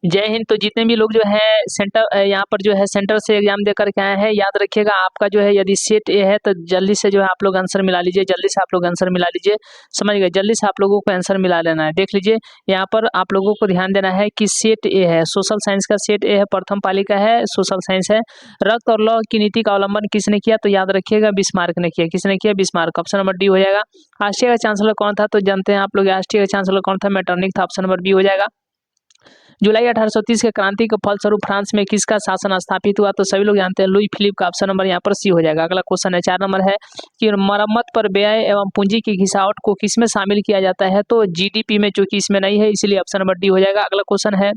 जय हिंद। तो जितने भी लोग जो है सेंटर यहाँ पर जो है सेंटर से एग्जाम देकर के आए हैं, याद रखिएगा आपका जो है यदि सेट ए है तो जल्दी से जो है आप लोग आंसर मिला लीजिए, जल्दी से आप लोग आंसर मिला लीजिए। समझ गए, जल्दी से आप लोगों को आंसर मिला लेना है। देख लीजिए यहाँ पर आप लोगों को ध्यान देना है कि सेट ए है, सोशल साइंस का सेट ए है, प्रथम पालिका है, सोशल साइंस है। रक्त और लौह की नीति का अवलंबन किसने किया? तो याद रखिएगा बिस्मार्क ने किया। किसने किया? बिस्मार्क। ऑप्शन नंबर डी हो जाएगा। ऑस्ट्रिया का चांसलर कौन था? तो जानते हैं आप लोग ऑस्ट्रिया का चांसलर कौन था? मेटरनिक था। ऑप्शन नंबर बी हो जाएगा। जुलाई 1830 के क्रांति के फलस्वरूप फ्रांस में किसका शासन स्थापित हुआ? तो सभी लोग जानते हैं लुई फिलिप का। ऑप्शन नंबर यहाँ पर सी हो जाएगा। अगला क्वेश्चन है 4 नंबर है कि मरम्मत पर व्यय एवं पूंजी की घिसावट को किसमें शामिल किया जाता है? तो जीडीपी में, जो कि इसमें नहीं है, इसलिए ऑप्शन नंबर डी हो जाएगा। अगला क्वेश्चन है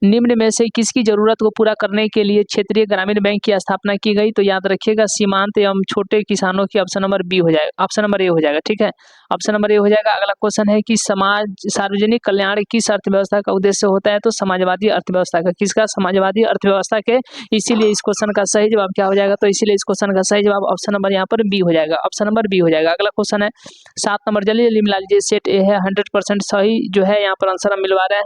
निम्न में से किसकी जरूरत को पूरा करने के लिए क्षेत्रीय ग्रामीण बैंक की स्थापना की गई? तो याद रखिएगा सीमांत एवं छोटे किसानों की। ऑप्शन नंबर बी हो जाएगा, ऑप्शन नंबर ए हो जाएगा। ठीक है, ऑप्शन नंबर ए हो जाएगा। अगला क्वेश्चन है कि सार्वजनिक कल्याण किस अर्थव्यवस्था का उद्देश्य होता है? तो समाजवादी अर्थव्यवस्था का। किसका? समाजवादी अर्थव्यवस्था के। इसीलिए इस क्वेश्चन का सही जवाब क्या हो जाएगा? तो इसीलिए इस क्वेश्चन का सही जवाब ऑप्शन नंबर यहाँ पर बी हो जाएगा। ऑप्शन नंबर बी हो जाएगा। अगला क्वेश्चन है 7 नंबर, जल्दी जल्दी मिला लीजिए। सेट ए है 100% सही जो है यहाँ पर आंसर हम मिलवा रहे हैं।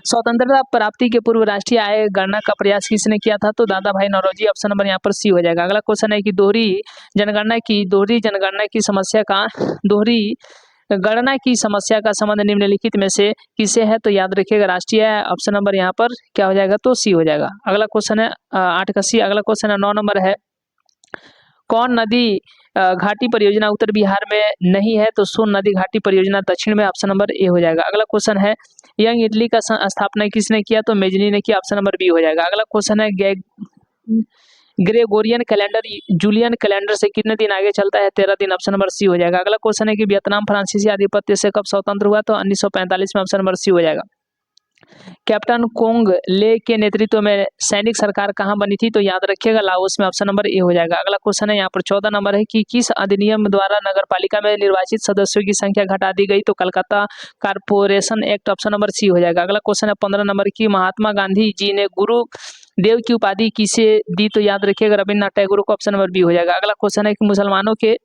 स्वतंत्रता प्राप्ति के पूर्व राष्ट्रीय आय गणना का प्रयास किसने किया था? तो दादा भाई नौरोजी। ऑप्शन नंबर यहाँ पर सी हो जाएगा। अगला क्वेश्चन है कि दोहरी जनगणना की समस्या का संबंध निम्नलिखित में से किसे है? तो याद रखिएगा राष्ट्रीय आय। ऑप्शन नंबर यहाँ पर क्या हो जाएगा? तो सी हो जाएगा। अगला क्वेश्चन है 8 का सी। अगला क्वेश्चन है 9 नंबर है कौन नदी घाटी परियोजना उत्तर बिहार में नहीं है? तो सोन नदी घाटी परियोजना दक्षिण में। ऑप्शन नंबर ए हो जाएगा। अगला क्वेश्चन है यंग इटली का स्थापना किसने किया? तो मेजनी ने किया। ऑप्शन नंबर बी हो जाएगा। अगला क्वेश्चन है ग्रेगोरियन कैलेंडर जूलियन कैलेंडर से कितने दिन आगे चलता है? 13 दिन। ऑप्शन नंबर सी हो जाएगा। अगला क्वेश्चन है कि वियतनाम फ्रांसीसी आधिपत्य से कब स्वतंत्र हुआ? तो 1945 में। ऑप्शन नंबर सी हो जाएगा। कैप्टन कोंग ले के नेतृत्व में सैनिक सरकार कहाँ बनी थी? तो याद रखिएगा लाओस में। ऑप्शन नंबर ए हो जाएगा। अगला क्वेश्चन है यहाँ पर 14 नंबर है कि किस अधिनियम द्वारा नगरपालिका में निर्वाचित सदस्यों की संख्या घटा दी गई? तो Calcutta Corporation Act. Option number C हो जाएगा। अगला क्वेश्चन है 15 नंबर की महात्मा गांधी जी ने गुरु देव की उपाधि किसे दी? तो याद रखिएगा रविन्द्रनाथ टैगोर को। ऑप्शन नंबर बी हो जाएगा। अगला क्वेश्चन है कि मुसलमानों के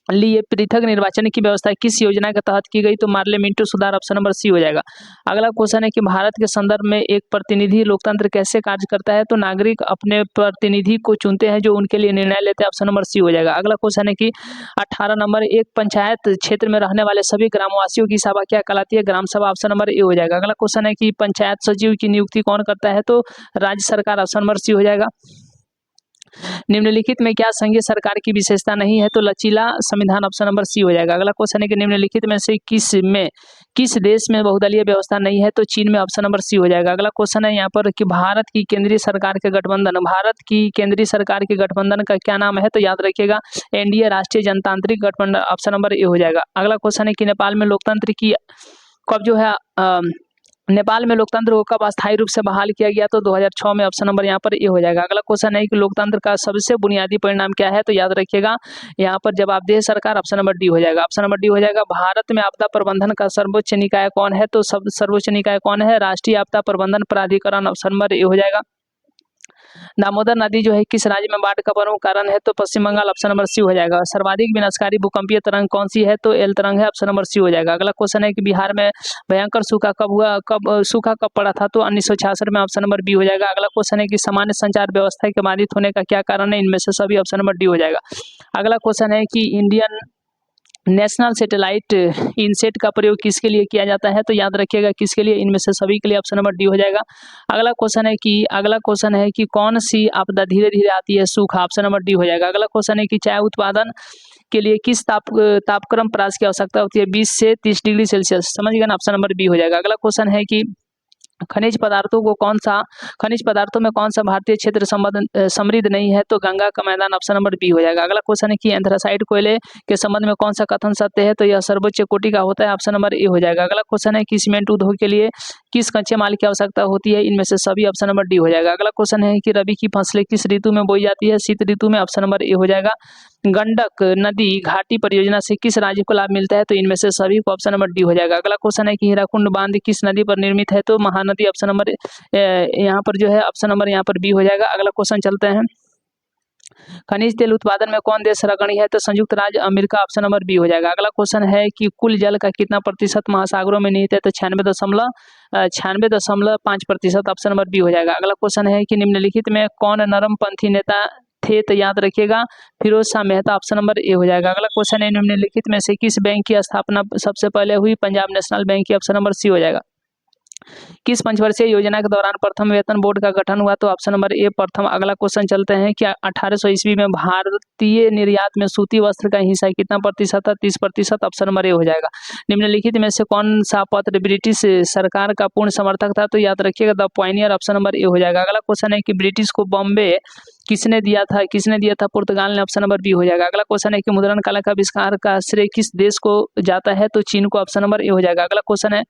लिए पृथक निर्वाचन की व्यवस्था किस योजना के तहत की गई? तो पार्लियामेंट्री सुधार। ऑप्शन नंबर सी हो जाएगा। अगला क्वेश्चन है कि भारत के संदर्भ में एक प्रतिनिधि लोकतंत्र कैसे कार्य करता है? तो नागरिक अपने प्रतिनिधि को चुनते हैं जो उनके लिए निर्णय लेते हैं। ऑप्शन नंबर सी हो जाएगा। अगला क्वेश्चन है कि 18 नंबर एक पंचायत क्षेत्र में रहने वाले सभी ग्रामवासियों की सभा क्या कहलाती है? ग्राम सभा। ऑप्शन नंबर ए हो जाएगा। अगला क्वेश्चन है कि पंचायत सचिव की नियुक्ति कौन करता है? तो राज्य सरकार। ऑप्शन नंबर सी हो जाएगा। निम्नलिखित में क्या संघीय सरकार की विशेषता नहीं है? तो लचीला संविधान। ऑप्शन नंबर सी हो जाएगा। अगला क्वेश्चन है कि निम्नलिखित में से किस देश में बहुदलीय व्यवस्था नहीं है? तो चीन में। ऑप्शन नंबर सी हो जाएगा। अगला क्वेश्चन है यहाँ पर कि भारत की केंद्रीय सरकार के गठबंधन का क्या नाम है? तो याद रखिएगा एनडीए, राष्ट्रीय जनतांत्रिक गठबंधन। ऑप्शन नंबर ए हो जाएगा। अगला क्वेश्चन है कि नेपाल में लोकतंत्र को कब अस्थायी रूप से बहाल किया गया? तो 2006 में। ऑप्शन नंबर यहाँ पर ए हो जाएगा। अगला क्वेश्चन है कि लोकतंत्र का सबसे बुनियादी परिणाम क्या है? तो याद रखिएगा यहाँ पर जवाबदेह सरकार। ऑप्शन नंबर डी हो जाएगा। ऑप्शन नंबर डी हो जाएगा। भारत में आपदा प्रबंधन का सर्वोच्च निकाय कौन है? तो सर्वोच्च निकाय कौन है? राष्ट्रीय आपदा प्रबंधन प्राधिकरण। ऑप्शन नंबर ए हो जाएगा। दामोदर नदी जो है किस राज्य में बाढ़ का प्रमुख कारण है? तो पश्चिम बंगाल। ऑप्शन नंबर सी हो जाएगा। सर्वाधिक विनाशकारी भूकंपीय तरंग कौन सी है? तो एल तरंग है। ऑप्शन नंबर सी हो जाएगा। अगला क्वेश्चन है कि बिहार में भयंकर सूखा कब पड़ा था? तो 1966 में। ऑप्शन नंबर बी हो जाएगा। अगला क्वेश्चन है कि सामान्य संचार व्यवस्था के बाधित होने का क्या कारण है? इनमें से सभी। ऑप्शन नंबर डी हो जाएगा। अगला क्वेश्चन है कि इंडियन नेशनल सैटेलाइट इनसेट का प्रयोग किसके लिए किया जाता है? तो याद रखिएगा किसके लिए? इनमें से सभी के लिए। ऑप्शन नंबर डी हो जाएगा। अगला क्वेश्चन है कि कौन सी आपदा धीरे धीरे आती है? सूखा। ऑप्शन नंबर डी हो जाएगा। अगला क्वेश्चन है कि चाय उत्पादन के लिए किस तापक्रम परास की आवश्यकता होती है? 20 से 30 डिग्री सेल्सियस। समझ गए ना? ऑप्शन नंबर बी हो जाएगा। अगला क्वेश्चन है कि खनिज पदार्थों में कौन सा भारतीय क्षेत्र समृद्ध नहीं है? तो गंगा का मैदान। ऑप्शन नंबर बी हो जाएगा। अगला क्वेश्चन है कि एंथ्रासाइट कोयले के संबंध में कौन सा कथन सत्य है? तो यह सर्वोच्च कोटि का होता है। ऑप्शन नंबर ए हो जाएगा। अगला क्वेश्चन है कि सीमेंट उद्योग के लिए किस कच्चे माल की आवश्यकता होती है? इनमें से सभी। ऑप्शन नंबर डी हो जाएगा। अगला क्वेश्चन है कि रबी की फसलें किस ऋतु में बोई जाती है? शीत ऋतु में। ऑप्शन नंबर ए हो जाएगा। गंडक नदी घाटी परियोजना से किस राज्य को लाभ मिलता है? तो इनमें से सभी को। ऑप्शन नंबर डी हो जाएगा। अगला क्वेश्चन है कि हीराकुंड बांध किस नदी पर निर्मित है? तो महानदी। ऑप्शन नंबर यहाँ पर जो है ऑप्शन नंबर यहाँ पर बी हो जाएगा। अगला क्वेश्चन चलते हैं खनिज तेल उत्पादन में कौन देश अग्रणी है? तो संयुक्त राज्य अमेरिका, ऑप्शन नंबर बी हो जाएगा। अगला क्वेश्चन है कि कुल जल का कितना प्रतिशत महासागरों में निहित है? तो 96.5%, ऑप्शन नंबर बी हो जाएगा। अगला क्वेश्चन है कि निम्नलिखित में कौन नरमपंथी नेता थे? तो याद रखिएगा Feroze Shah Mehta, option number A हो जाएगा। अगला क्वेश्चन है निम्नलिखित में से किस बैंक की स्थापना सबसे पहले हुई? पंजाब नेशनल बैंक की, ऑप्शन नंबर सी हो जाएगा। किस पंचवर्षीय योजना के दौरान प्रथम वेतन बोर्ड का गठन हुआ? तो ऑप्शन नंबर ए प्रथम। अगला क्वेश्चन चलते हैं कि 1800 ईस्वी में भारतीय निर्यात में सूती वस्त्र का हिस्सा कितना प्रतिशत था? 30%, ऑप्शन नंबर ए हो जाएगा। निम्नलिखित में से कौन सा पत्र ब्रिटिश सरकार का पूर्ण समर्थक था? तो याद रखिएगा the Pioneer, option number A हो जाएगा। अगला क्वेश्चन है कि ब्रिटिश को बॉम्बे किसने दिया था? पुर्तगाल ने, ऑप्शन नंबर बी हो जाएगा। अगला क्वेश्चन है कि मुद्रण कला का आविष्कार का श्रेय किस देश को जाता है? तो चीन को, ऑप्शन नंबर ए हो जाएगा। अगला क्वेश्चन है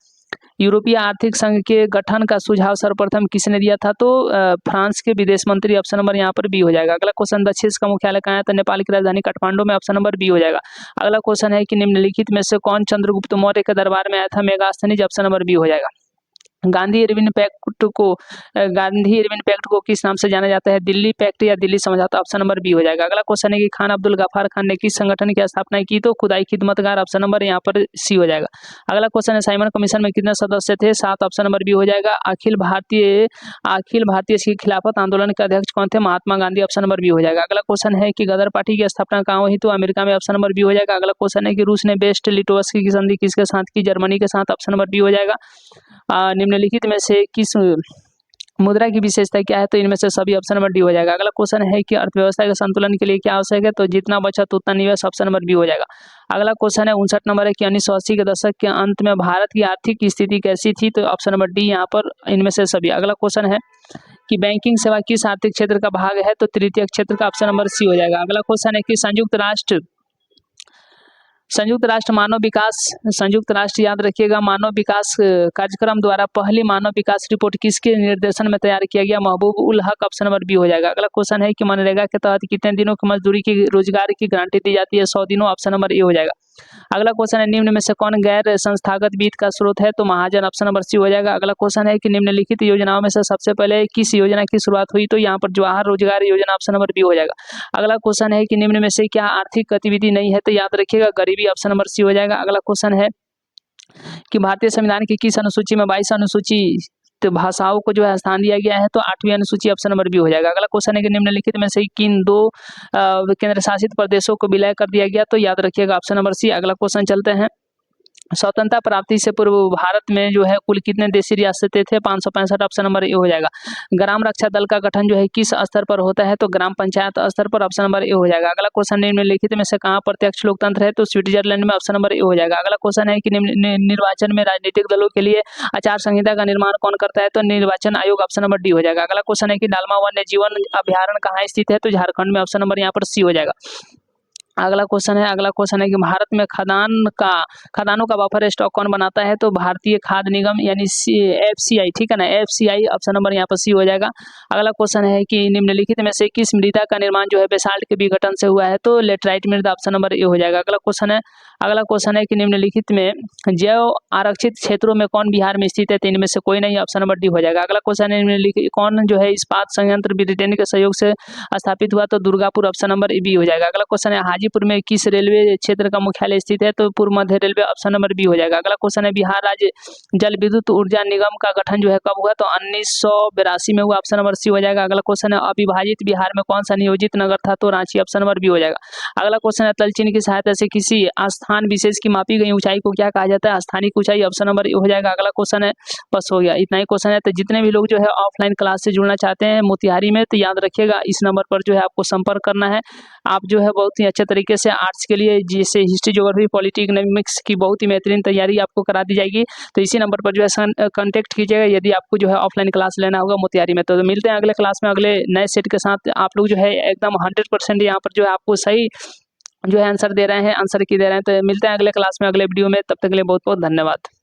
यूरोपीय आर्थिक संघ के गठन का सुझाव सर्वप्रथम किसने दिया था? तो फ्रांस के विदेश मंत्री, ऑप्शन नंबर यहाँ पर बी हो जाएगा। अगला क्वेश्चन, दक्षिण का मुख्यालय कहाँ है? तो नेपाल की राजधानी काठमांडू में, ऑप्शन नंबर बी हो जाएगा। अगला क्वेश्चन है कि निम्नलिखित में से कौन चंद्रगुप्त मौर्य के दरबार में आया था? मेगास्थनीज, ऑप्शन नंबर बी हो जाएगा। गांधी इरविन पैक्ट को किस नाम से जाना जाता है? दिल्ली पैक्ट या दिल्ली समझौता, ऑप्शन नंबर बी हो जाएगा। अगला क्वेश्चन है कि खान अब्दुल गफ्फार खान ने किस संगठन की स्थापना की? तो खुदाई खिदमतगार, ऑप्शन नंबर यहाँ पर सी हो जाएगा। अगला क्वेश्चन है साइमन कमीशन में कितने सदस्य थे? 7, ऑप्शन नंबर बी हो जाएगा। अखिल भारतीय खिलाफत आंदोलन के अध्यक्ष कौन थे? Mahatma Gandhi, option number B हो जाएगा। अगला क्वेश्चन है कि गदर पार्टी की स्थापना कहाँ हुई? तो अमेरिका में, ऑप्शन नंबर बी हो जाएगा। अगला क्वेश्चन है कि रूस ने बेस्ट लिटोवस्की की संधि किसके साथ की? जर्मनी के साथ, ऑप्शन नंबर बी हो जाएगा। निम्नलिखित में से किस मुद्रा की विशेषता क्या है? तो इनमें से सभी, ऑप्शन नंबर डी हो जाएगा। अगला क्वेश्चन है कि अर्थव्यवस्था के संतुलन के लिए क्या आवश्यक है? तो जितना बचत उतना निवेश, ऑप्शन नंबर बी हो जाएगा। अगला क्वेश्चन है 59 नंबर है कि 1980 के दशक के अंत में भारत की आर्थिक स्थिति कैसी थी? तो ऑप्शन नंबर डी यहाँ पर इनमें से सभी। अगला क्वेश्चन है कि बैंकिंग सेवा किस आर्थिक क्षेत्र का भाग है? तो तृतीय क्षेत्र का, ऑप्शन नंबर सी हो जाएगा। अगला क्वेश्चन है कि संयुक्त राष्ट्र याद रखिएगा मानव विकास कार्यक्रम द्वारा पहली मानव विकास रिपोर्ट किसके निर्देशन में तैयार किया गया? महबूब ul Haq, option number B हो जाएगा। अगला क्वेश्चन है कि मनरेगा के तहत कितने दिनों की मजदूरी की रोजगार की गारंटी दी जाती है? 100 दिनों, ऑप्शन नंबर ए हो जाएगा। अगला क्वेश्चन है निम्न में से कौन गैर संस्थागत वित्त का स्रोत है? तो महाजन, ऑप्शन नंबर सी हो जाएगा। अगला क्वेश्चन है कि निम्नलिखित योजनाओं में से सबसे पहले किस योजना की शुरुआत हुई? तो यहाँ पर जवाहर रोजगार योजना, ऑप्शन नंबर बी हो जाएगा। अगला क्वेश्चन है कि निम्न में से क्या आर्थिक गतिविधि नहीं है? तो याद रखिएगा गरीबी, ऑप्शन नंबर सी हो जाएगा। अगला क्वेश्चन है कि भारतीय संविधान की किस अनुसूची में 22 अनुसूचित भाषाओं को जो है स्थान दिया गया है? तो 8वीं अनुसूची, ऑप्शन नंबर बी हो जाएगा। अगला क्वेश्चन है कि निम्नलिखित में से किन 2 केंद्र शासित प्रदेशों को विलय कर दिया गया? तो याद रखिएगा ऑप्शन नंबर सी। अगला क्वेश्चन चलते हैं, स्वतंत्रता प्राप्ति से पूर्व भारत में जो है कुल कितने देशी रियासतें थे? 565, ऑप्शन नंबर ए हो जाएगा। ग्राम रक्षा दल का गठन जो है किस स्तर पर होता है? तो ग्राम पंचायत स्तर पर, ऑप्शन नंबर ए हो जाएगा। अगला क्वेश्चन निम्नलिखित में से कहाँ प्रत्यक्ष लोकतंत्र है? तो स्विट्जरलैंड में, ऑप्शन नंबर ए हो जाएगा। अगला क्वेश्चन है कि निर्वाचन में राजनीतिक दलों के लिए आचार संहिता का निर्माण कौन करता है? तो निर्वाचन आयोग, ऑप्शन नंबर डी हो जाएगा। अगला क्वेश्चन है कि डालमा वन्य जीवन अभ्यारण्य कहाँ स्थित है? तो झारखंड में, ऑप्शन नंबर यहाँ पर सी हो जाएगा। अगला क्वेश्चन है कि भारत में खदानों का बफर स्टॉक कौन बनाता है? तो भारतीय खाद्य निगम यानी FCI, ठीक है ना, FCI, ऑप्शन नंबर यहाँ पर सी हो जाएगा। अगला क्वेश्चन है कि निम्नलिखित में से किस मृदा का निर्माण जो है बेसाल्ट के विघटन से हुआ है? तो लेटराइट मृदा, ऑप्शन नंबर ए हो जाएगा। अगला क्वेश्चन है कि निम्नलिखित में जैव आरक्षित क्षेत्रों में कौन बिहार में स्थित है? तो इनमें से कोई नहीं, ऑप्शन नंबर डी हो जाएगा। अगला क्वेश्चन है निम्नलिखित कौन जो है इस्पात संयंत्र ब्रिटेन के सहयोग से स्थापित हुआ? तो दुर्गापुर, ऑप्शन नंबर बी हो जाएगा। अगला क्वेश्चन है हाजीपुर में किस रेलवे क्षेत्र का मुख्यालय स्थित है? तो पूर्व मध्य रेलवे, ऑप्शन नंबर बी हो जाएगा। अगला क्वेश्चन है बिहार राज्य जल विद्युत ऊर्जा निगम का गठन जो है कब हुआ? तो 1982 में हुआ, ऑप्शन नंबर सी हो जाएगा। अगला क्वेश्चन है अविभाजित बिहार में कौन सा नियोजित नगर था? तो रांची, ऑप्शन नंबर बी हो जाएगा। अगला क्वेश्चन है तलचिन्ह की सहायता से किसी स्थान विशेष की मापी गई ऊंचाई को क्या कहा जाता है? स्थानिक ऊंचाई, ऑप्शन नंबर ए हो जाएगा। अगला क्वेश्चन है, बस हो गया, इतना ही क्वेश्चन है। तो जितने भी लोग जो है ऑफलाइन क्लास से जुड़ना चाहते हैं मोतिहारी में, तो याद रखिएगा इस नंबर पर जो है आपको संपर्क करना है। आप जो है बहुत ही अच्छे तरीके से आर्ट्स के लिए जैसे हिस्ट्री, ज्योग्राफी, पॉलिटी, इकोनॉमिक्स की बहुत ही बेहतरीन तैयारी आपको करा दी जाएगी। तो इसी नंबर पर जो है कॉन्टेक्ट कीजिएगा यदि आपको जो है ऑफलाइन क्लास लेना होगा मोतिहारी में। तो मिलते हैं अगले क्लास में अगले नए सेट के साथ। आप लोग जो है एकदम 100% यहाँ पर जो है आपको सही जो है आंसर दे रहे हैं, आंसर की दे रहे हैं। तो मिलते हैं अगले क्लास में, अगले वीडियो में। तब तक के लिए बहुत बहुत धन्यवाद।